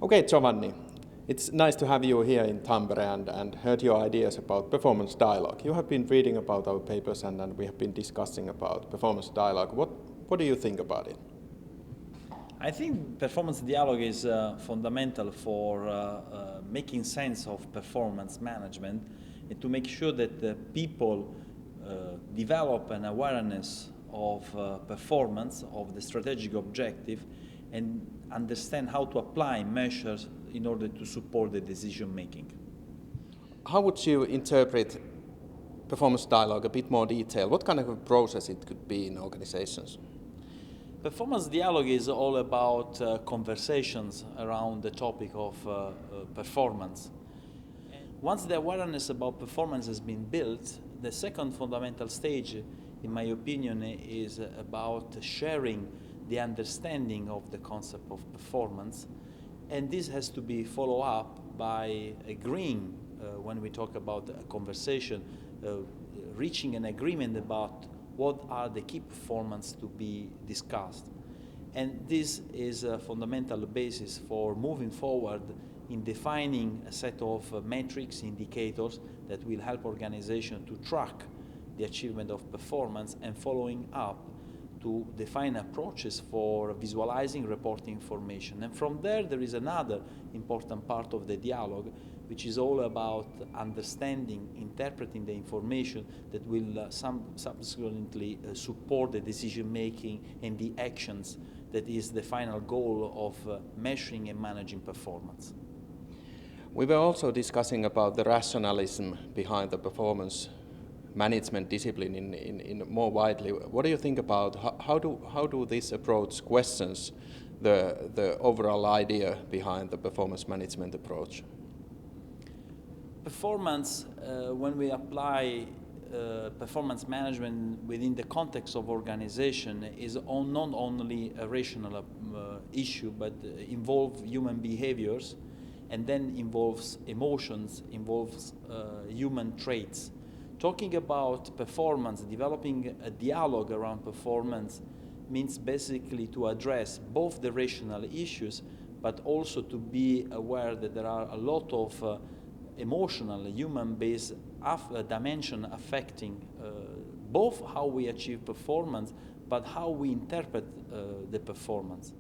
Okay, Giovanni, it's nice to have you here in Tampere and heard your ideas about performance dialogue. You have been reading about our papers and we have been discussing about performance dialogue. What do you think about it? I think performance dialogue is fundamental for making sense of performance management and to make sure that people develop an awareness of performance, of the strategic objective, and understand how to apply measures in order to support the decision making. How would you interpret performance dialogue a bit more detail? What kind of a process it could be in organizations? Performance dialogue is all about conversations around the topic of performance. Once the awareness about performance has been built, the second fundamental stage, in my opinion, is about sharing the understanding of the concept of performance. And this has to be followed up by agreeing, when we talk about a conversation, reaching an agreement about what are the key performance to be discussed. And this is a fundamental basis for moving forward in defining a set of metrics, indicators that will help organizations to track the achievement of performance and following up to define approaches for visualizing, reporting information. And from there is another important part of the dialogue, which is all about understanding, interpreting the information that will subsequently support the decision-making and the actions that is the final goal of measuring and managing performance. We were also discussing about the rationalism behind the performance management discipline in more widely. What do you think about how do this approach questions the overall idea behind the performance management approach? Performance, when we apply performance management within the context of organization, is not only a rational issue, but involves human behaviors, and then involves emotions, involves human traits. Talking about performance, developing a dialogue around performance means basically to address both the rational issues, but also to be aware that there are a lot of emotional, human-based dimension affecting both how we achieve performance, but how we interpret the performance.